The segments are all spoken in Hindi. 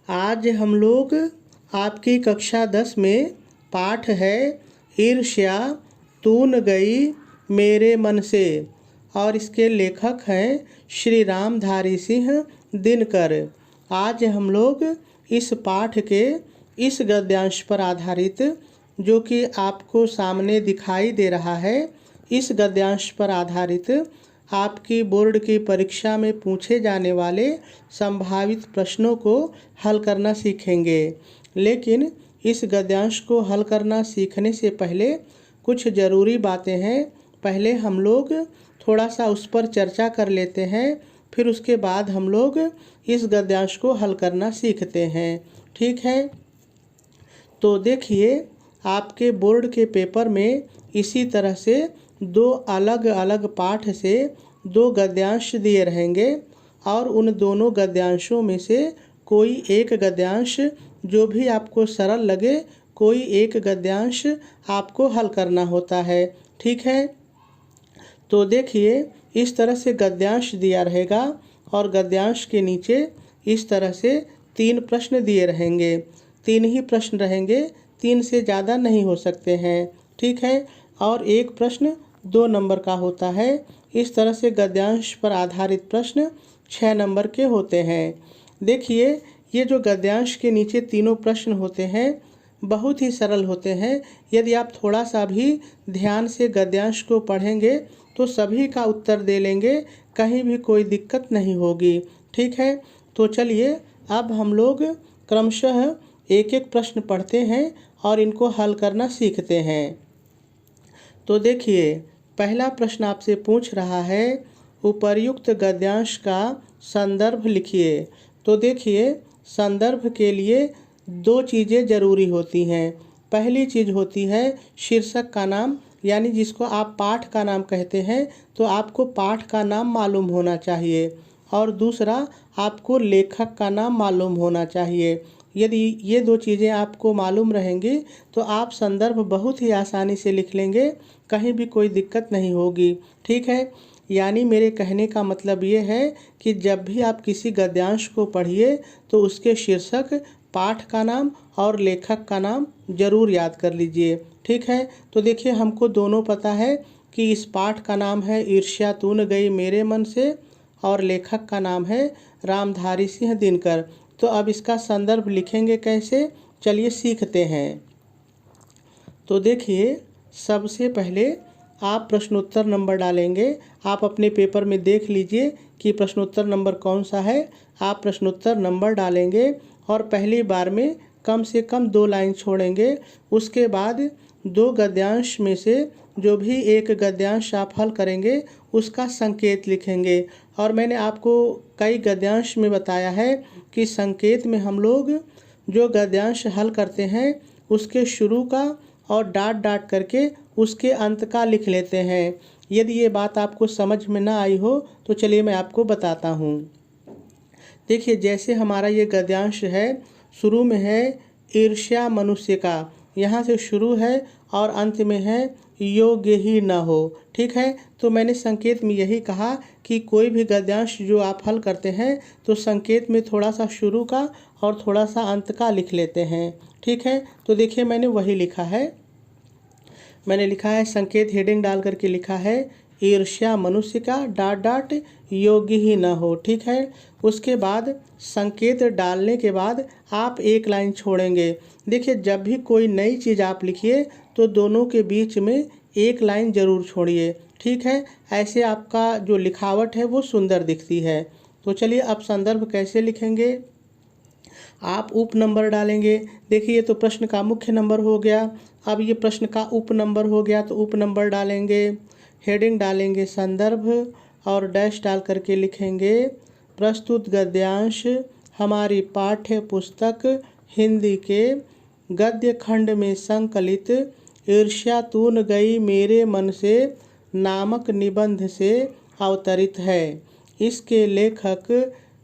आज हम लोग आपकी कक्षा 10 में पाठ है ईर्ष्या तून गई मेरे मन से और इसके लेखक हैं श्री रामधारी सिंह दिनकर। आज हम लोग इस पाठ के इस गद्यांश पर आधारित जो कि आपको सामने दिखाई दे रहा है, इस गद्यांश पर आधारित आपकी बोर्ड की परीक्षा में पूछे जाने वाले संभावित प्रश्नों को हल करना सीखेंगे। लेकिन इस गद्यांश को हल करना सीखने से पहले कुछ ज़रूरी बातें हैं। पहले हम लोग थोड़ा सा उस पर चर्चा कर लेते हैं, फिर उसके बाद हम लोग इस गद्यांश को हल करना सीखते हैं। ठीक है, तो देखिए आपके बोर्ड के पेपर में इसी तरह से दो अलग अलग पाठ से दो गद्यांश दिए रहेंगे और उन दोनों गद्यांशों में से कोई एक गद्यांश जो भी आपको सरल लगे, कोई एक गद्यांश आपको हल करना होता है। ठीक है, तो देखिए इस तरह से गद्यांश दिया रहेगा और गद्यांश के नीचे इस तरह से 3 प्रश्न दिए रहेंगे। 3 ही प्रश्न रहेंगे, 3 से ज़्यादा नहीं हो सकते हैं। ठीक है, और एक प्रश्न 2 नंबर का होता है। इस तरह से गद्यांश पर आधारित प्रश्न 6 नंबर के होते हैं। देखिए ये जो गद्यांश के नीचे तीनों प्रश्न होते हैं बहुत ही सरल होते हैं। यदि आप थोड़ा सा भी ध्यान से गद्यांश को पढ़ेंगे तो सभी का उत्तर दे लेंगे, कहीं भी कोई दिक्कत नहीं होगी। ठीक है, तो चलिए अब हम लोग क्रमशः एक एक प्रश्न पढ़ते हैं और इनको हल करना सीखते हैं। तो देखिए पहला प्रश्न आपसे पूछ रहा है उपर्युक्त गद्यांश का संदर्भ लिखिए। तो देखिए संदर्भ के लिए 2 चीज़ें ज़रूरी होती हैं। पहली चीज़ होती है शीर्षक का नाम, यानी जिसको आप पाठ का नाम कहते हैं, तो आपको पाठ का नाम मालूम होना चाहिए। और दूसरा आपको लेखक का नाम मालूम होना चाहिए। यदि ये 2 चीज़ें आपको मालूम रहेंगी तो आप संदर्भ बहुत ही आसानी से लिख लेंगे, कहीं भी कोई दिक्कत नहीं होगी। ठीक है, यानी मेरे कहने का मतलब ये है कि जब भी आप किसी गद्यांश को पढ़िए तो उसके शीर्षक, पाठ का नाम और लेखक का नाम ज़रूर याद कर लीजिए। ठीक है, तो देखिए हमको दोनों पता है कि इस पाठ का नाम है ईर्ष्या तून गई मेरे मन से और लेखक का नाम है रामधारी सिंह दिनकर। तो अब इसका संदर्भ लिखेंगे कैसे, चलिए सीखते हैं। तो देखिए सबसे पहले आप प्रश्नोत्तर नंबर डालेंगे। आप अपने पेपर में देख लीजिए कि प्रश्नोत्तर नंबर कौन सा है। आप प्रश्नोत्तर नंबर डालेंगे और पहली बार में कम से कम 2 लाइन छोड़ेंगे। उसके बाद 2 गद्यांश में से जो भी एक गद्यांश आप हल करेंगे उसका संकेत लिखेंगे। और मैंने आपको कई गद्यांश में बताया है कि संकेत में हम लोग जो गद्यांश हल करते हैं उसके शुरू का और डाट डाट करके उसके अंत का लिख लेते हैं। यदि ये बात आपको समझ में ना आई हो तो चलिए मैं आपको बताता हूँ। देखिए जैसे हमारा ये गद्यांश है, शुरू में है ईर्ष्या मनुष्य का, यहाँ से शुरू है और अंत में है योग्य ही न हो। ठीक है, तो मैंने संकेत में यही कहा कि कोई भी गद्यांश जो आप हल करते हैं तो संकेत में थोड़ा सा शुरू का और थोड़ा सा अंत का लिख लेते हैं। ठीक है, तो देखिए मैंने वही लिखा है। मैंने लिखा है संकेत हेडिंग डाल करके लिखा है ईर्ष्या मनुष्य का डाट डाट योग्य ही न हो। ठीक है, उसके बाद संकेत डालने के बाद आप 1 लाइन छोड़ेंगे। देखिए जब भी कोई नई चीज़ आप लिखिए तो दोनों के बीच में 1 लाइन ज़रूर छोड़िए। ठीक है, ऐसे आपका जो लिखावट है वो सुंदर दिखती है। तो चलिए अब संदर्भ कैसे लिखेंगे। आप उप नंबर डालेंगे। देखिए ये तो प्रश्न का मुख्य नंबर हो गया, अब ये प्रश्न का उप नंबर हो गया तो उप नंबर डालेंगे। हेडिंग डालेंगे संदर्भ और डैश डाल करके लिखेंगे प्रस्तुत गद्यांश हमारी पाठ्य पुस्तक हिंदी के गद्य खंड में संकलित ईर्ष्या तून गई मेरे मन से नामक निबंध से अवतरित है। इसके लेखक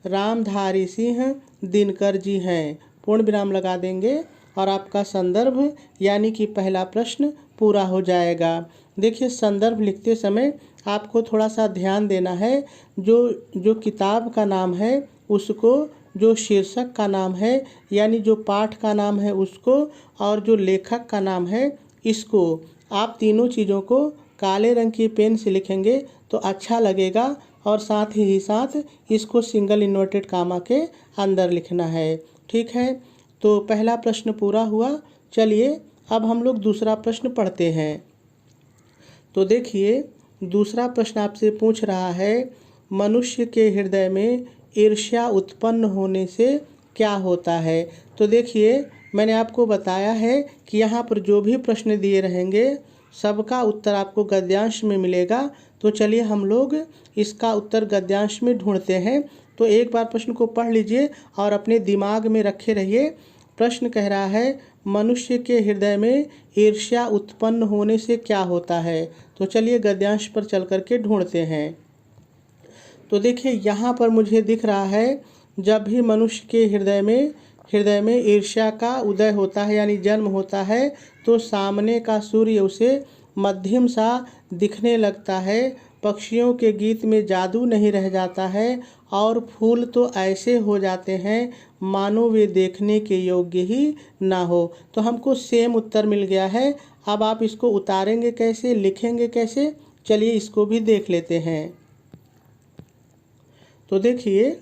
रामधारी सिंह दिनकर जी हैं। पूर्ण विराम लगा देंगे और आपका संदर्भ यानी कि पहला प्रश्न पूरा हो जाएगा। देखिए संदर्भ लिखते समय आपको थोड़ा सा ध्यान देना है। जो किताब का नाम है उसको जो शीर्षक का नाम है यानी जो पाठ का नाम है उसको और जो लेखक का नाम है इसको, आप तीनों चीज़ों को काले रंग की पेन से लिखेंगे तो अच्छा लगेगा और साथ ही साथ इसको सिंगल इन्वर्टेड कामा के अंदर लिखना है। ठीक है, तो पहला प्रश्न पूरा हुआ। चलिए अब हम लोग दूसरा प्रश्न पढ़ते हैं। तो देखिए दूसरा प्रश्न आपसे पूछ रहा है, मनुष्य के हृदय में ईर्ष्या उत्पन्न होने से क्या होता है। तो देखिए मैंने आपको बताया है कि यहाँ पर जो भी प्रश्न दिए रहेंगे सबका उत्तर आपको गद्यांश में मिलेगा। तो चलिए हम लोग इसका उत्तर गद्यांश में ढूंढते हैं। तो एक बार प्रश्न को पढ़ लीजिए और अपने दिमाग में रखे रहिए। प्रश्न कह रहा है, मनुष्य के हृदय में ईर्ष्या उत्पन्न होने से क्या होता है। तो चलिए गद्यांश पर चल करके ढूंढते हैं। तो देखिए यहाँ पर मुझे दिख रहा है, जब भी मनुष्य के हृदय में ईर्ष्या का उदय होता है यानी जन्म होता है तो सामने का सूर्य उसे मध्यम सा दिखने लगता है, पक्षियों के गीत में जादू नहीं रह जाता है और फूल तो ऐसे हो जाते हैं मानो वे देखने के योग्य ही ना हो। तो हमको सेम उत्तर मिल गया है। अब आप इसको उतारेंगे कैसे, लिखेंगे कैसे, चलिए इसको भी देख लेते हैं। तो देखिए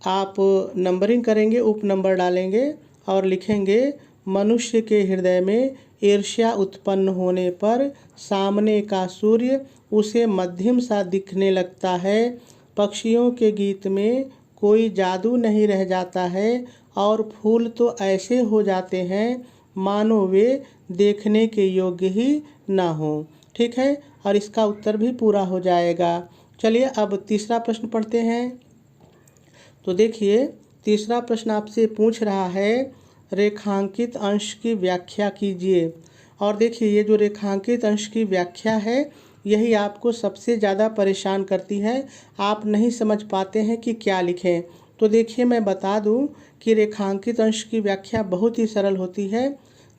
आप नंबरिंग करेंगे, उप नंबर डालेंगे और लिखेंगे, मनुष्य के हृदय में ईर्ष्या उत्पन्न होने पर सामने का सूर्य उसे मध्यम सा दिखने लगता है, पक्षियों के गीत में कोई जादू नहीं रह जाता है और फूल तो ऐसे हो जाते हैं मानो वे देखने के योग्य ही ना हो। ठीक है, और इसका उत्तर भी पूरा हो जाएगा। चलिए अब तीसरा प्रश्न पढ़ते हैं। तो देखिए तीसरा प्रश्न आपसे पूछ रहा है, रेखांकित अंश की व्याख्या कीजिए। और देखिए ये जो रेखांकित अंश की व्याख्या है यही आपको सबसे ज़्यादा परेशान करती है, आप नहीं समझ पाते हैं कि क्या लिखें। तो देखिए मैं बता दूं कि रेखांकित अंश की व्याख्या बहुत ही सरल होती है।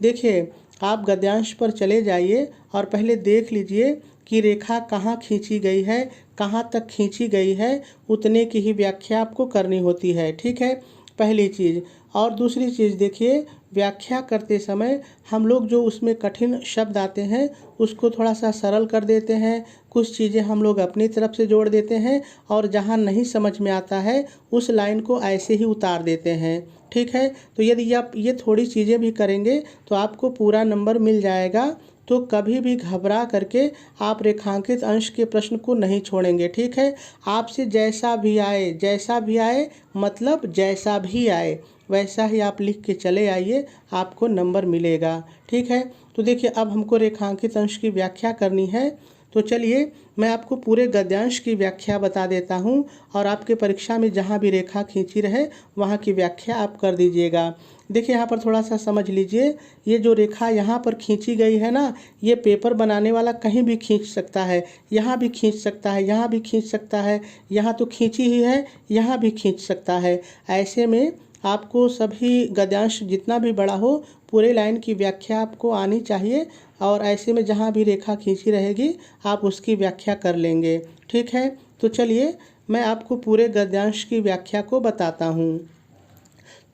देखिए आप गद्यांश पर चले जाइए और पहले देख लीजिए कि रेखा कहाँ खींची गई है, कहाँ तक खींची गई है, उतने की ही व्याख्या आपको करनी होती है। ठीक है, पहली चीज़। और दूसरी चीज़ देखिए, व्याख्या करते समय हम लोग जो उसमें कठिन शब्द आते हैं उसको थोड़ा सा सरल कर देते हैं, कुछ चीज़ें हम लोग अपनी तरफ से जोड़ देते हैं और जहाँ नहीं समझ में आता है उस लाइन को ऐसे ही उतार देते हैं। ठीक है, तो यदि आप ये थोड़ी चीज़ें भी करेंगे तो आपको पूरा नंबर मिल जाएगा। तो कभी भी घबरा करके आप रेखांकित अंश के प्रश्न को नहीं छोड़ेंगे। ठीक है, आपसे जैसा भी आए मतलब जैसा भी आए वैसा ही आप लिख के चले आइए, आपको नंबर मिलेगा। ठीक है, तो देखिए अब हमको रेखांकित अंश की व्याख्या करनी है। तो चलिए मैं आपको पूरे गद्यांश की व्याख्या बता देता हूँ और आपके परीक्षा में जहाँ भी रेखा खींची रहे वहाँ की व्याख्या आप कर दीजिएगा। देखिए यहाँ पर थोड़ा सा समझ लीजिए, ये जो रेखा यहाँ पर खींची गई है ना, ये पेपर बनाने वाला कहीं भी खींच सकता है, यहाँ भी खींच सकता है, यहाँ भी खींच सकता है, यहाँ तो खींची ही है, यहाँ भी खींच सकता है। ऐसे में आपको सभी गद्यांश जितना भी बड़ा हो पूरे लाइन की व्याख्या आपको आनी चाहिए और ऐसे में जहाँ भी रेखा खींची रहेगी आप उसकी व्याख्या कर लेंगे। ठीक है, तो चलिए मैं आपको पूरे गद्यांश की व्याख्या को बताता हूँ।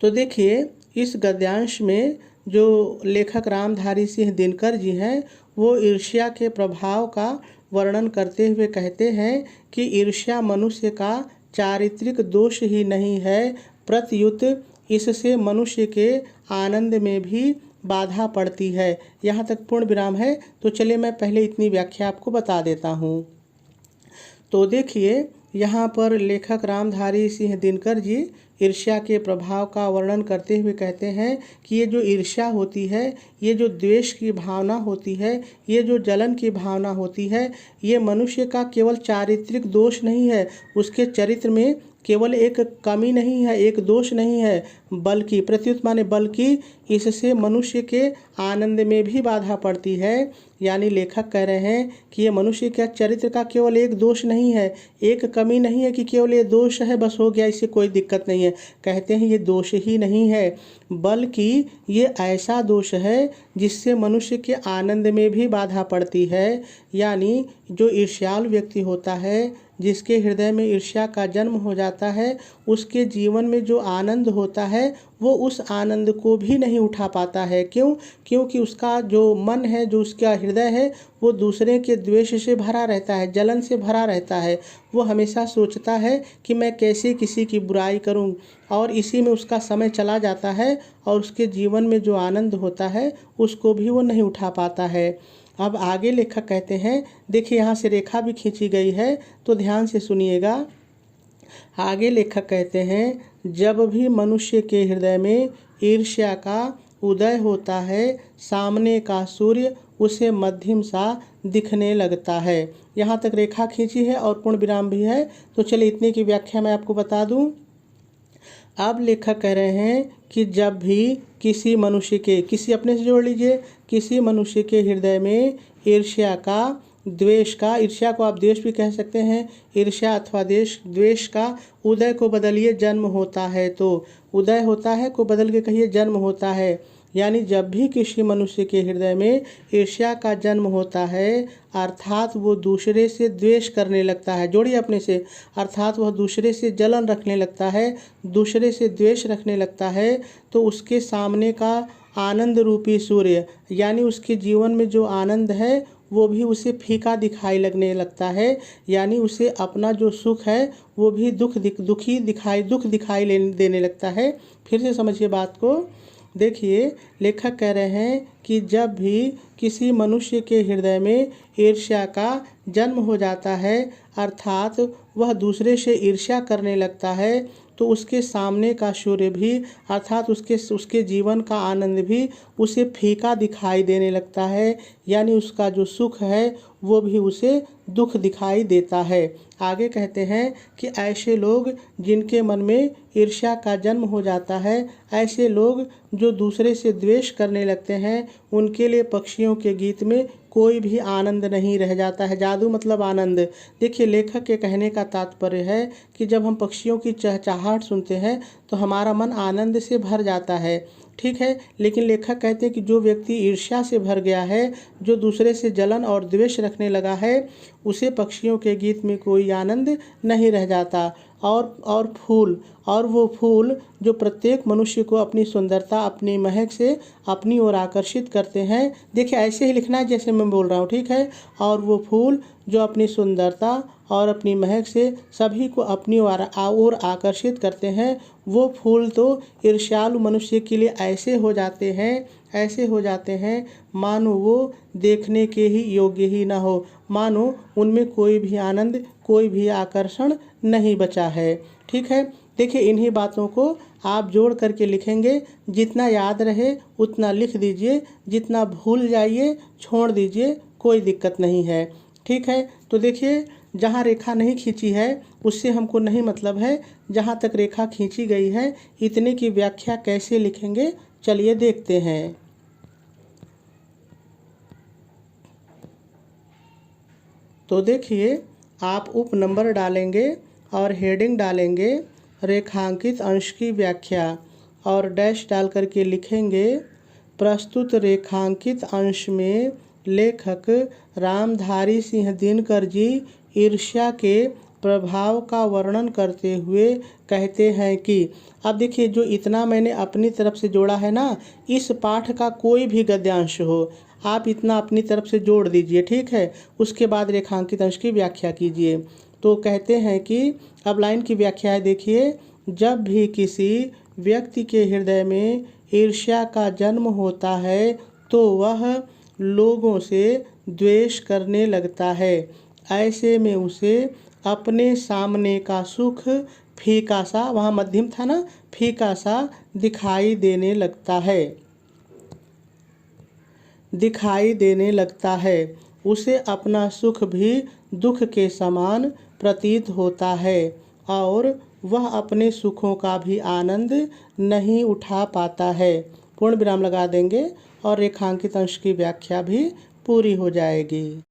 तो देखिए इस गद्यांश में जो लेखक रामधारी सिंह दिनकर जी हैं वो ईर्ष्या के प्रभाव का वर्णन करते हुए कहते हैं कि ईर्ष्या मनुष्य का चारित्रिक दोष ही नहीं है, प्रत्युत इससे मनुष्य के आनंद में भी बाधा पड़ती है। यहाँ तक पूर्ण विराम है। तो चलिए मैं पहले इतनी व्याख्या आपको बता देता हूँ। तो देखिए यहाँ पर लेखक रामधारी सिंह दिनकर जी ईर्ष्या के प्रभाव का वर्णन करते हुए कहते हैं कि ये जो ईर्ष्या होती है, ये जो द्वेष की भावना होती है, ये जो जलन की भावना होती है, ये मनुष्य का केवल चारित्रिक दोष नहीं है, उसके चरित्र में केवल एक कमी नहीं है, एक दोष नहीं है, बल्कि प्रत्युत माने बल्कि इससे मनुष्य के आनंद में भी बाधा पड़ती है। यानी लेखक कह रहे हैं कि ये मनुष्य के चरित्र का केवल एक दोष नहीं है, एक कमी नहीं है कि केवल ये दोष है बस हो गया, इससे कोई दिक्कत नहीं है। कहते हैं ये दोष ही नहीं है, बल्कि ये ऐसा दोष है जिससे मनुष्य के आनंद में भी बाधा पड़ती है। यानी जो ईर्ष्यालु व्यक्ति होता है, जिसके हृदय में ईर्ष्या का जन्म हो जाता है, उसके जीवन में जो आनंद होता है वो उस आनंद को भी नहीं उठा पाता है। क्यों? क्योंकि उसका जो मन है, जो उसका हृदय है, वो दूसरे के द्वेष से भरा रहता है, जलन से भरा रहता है। वो हमेशा सोचता है कि मैं कैसे किसी की बुराई करूं, और इसी में उसका समय चला जाता है और उसके जीवन में जो आनंद होता है उसको भी वो नहीं उठा पाता है। अब आगे लेखक कहते हैं, देखिए यहाँ से रेखा भी खींची गई है तो ध्यान से सुनिएगा। आगे लेखक कहते हैं, जब भी मनुष्य के हृदय में ईर्ष्या का उदय होता है, सामने का सूर्य उसे मध्यम सा दिखने लगता है। यहाँ तक रेखा खींची है और पूर्ण विराम भी है। तो चलिए इतने की व्याख्या मैं आपको बता दूं। अब लेखक कह रहे हैं कि जब भी किसी मनुष्य के, किसी अपने से जोड़ लीजिए, किसी मनुष्य के हृदय में ईर्ष्या का, द्वेष का, ईर्ष्या को आप द्वेष भी कह सकते हैं, ईर्ष्या अथवा द्वेष का उदय को बदलिए जन्म होता है, तो उदय होता है को बदल के कहिए जन्म होता है। यानी जब भी किसी मनुष्य के हृदय में ईर्ष्या का जन्म होता है, अर्थात वो दूसरे से द्वेष करने लगता है, जोड़िए अपने से, अर्थात वह दूसरे से जलन रखने लगता है, दूसरे से द्वेष रखने लगता है, तो उसके सामने का आनंद रूपी सूर्य, यानी उसके जीवन में जो आनंद है वो भी उसे फीका दिखाई लगने लगता है। यानी उसे अपना जो सुख है वो भी दुख दिखाई देने लगता है। फिर से समझिए बात को। देखिए लेखक कह रहे हैं कि जब भी किसी मनुष्य के हृदय में ईर्ष्या का जन्म हो जाता है, अर्थात वह दूसरे से ईर्ष्या करने लगता है, तो उसके सामने का सूर्य भी, अर्थात उसके जीवन का आनंद भी उसे फीका दिखाई देने लगता है। यानी उसका जो सुख है वो भी उसे दुख दिखाई देता है। आगे कहते हैं कि ऐसे लोग जिनके मन में ईर्ष्या का जन्म हो जाता है, ऐसे लोग जो दूसरे से द्वेष करने लगते हैं, उनके लिए पक्षियों के गीत में कोई भी आनंद नहीं रह जाता है। जादू मतलब आनंद। देखिए लेखक के कहने का तात्पर्य है कि जब हम पक्षियों की चहचहाहट सुनते हैं तो हमारा मन आनंद से भर जाता है, ठीक है। लेकिन लेखक कहते हैं कि जो व्यक्ति ईर्ष्या से भर गया है, जो दूसरे से जलन और द्वेष रखने लगा है, उसे पक्षियों के गीत में कोई आनंद नहीं रह जाता। और वो फूल जो प्रत्येक मनुष्य को अपनी सुंदरता, अपनी महक से अपनी ओर आकर्षित करते हैं। देखिए ऐसे ही लिखना है जैसे मैं बोल रहा हूँ, ठीक है। और वो फूल जो अपनी सुंदरता और अपनी महक से सभी को अपनी ओर आकर्षित करते हैं, वो फूल तो ईर्ष्यालु मनुष्य के लिए ऐसे हो जाते हैं मानो वो देखने के ही योग्य ही ना हो, मानो उनमें कोई भी आनंद, कोई भी आकर्षण नहीं बचा है, ठीक है। देखिए इन्हीं बातों को आप जोड़ करके लिखेंगे। जितना याद रहे उतना लिख दीजिए, जितना भूल जाइए छोड़ दीजिए, कोई दिक्कत नहीं है, ठीक है। तो देखिए जहाँ रेखा नहीं खींची है उससे हमको नहीं मतलब है, जहाँ तक रेखा खींची गई है इतने की व्याख्या कैसे लिखेंगे, चलिए देखते हैं। तो देखिए आप उप नंबर डालेंगे और हेडिंग डालेंगे रेखांकित अंश की व्याख्या, और डैश डाल करके लिखेंगे प्रस्तुत रेखांकित अंश में लेखक रामधारी सिंह दिनकर जी ईर्ष्या के प्रभाव का वर्णन करते हुए कहते हैं कि, अब देखिए जो इतना मैंने अपनी तरफ से जोड़ा है ना, इस पाठ का कोई भी गद्यांश हो आप इतना अपनी तरफ से जोड़ दीजिए, ठीक है। उसके बाद रेखांकित अंश की व्याख्या कीजिए। तो कहते हैं कि, अब लाइन की व्याख्या है, देखिए, जब भी किसी व्यक्ति के हृदय में ईर्ष्या का जन्म होता है तो वह लोगों से द्वेष करने लगता है। ऐसे में उसे अपने सामने का सुख फीका सा, वहाँ मध्यम था ना, फीका सा दिखाई देने लगता है। उसे अपना सुख भी दुख के समान प्रतीत होता है और वह अपने सुखों का भी आनंद नहीं उठा पाता है। पूर्ण विराम लगा देंगे और रेखांकित अंश की व्याख्या भी पूरी हो जाएगी।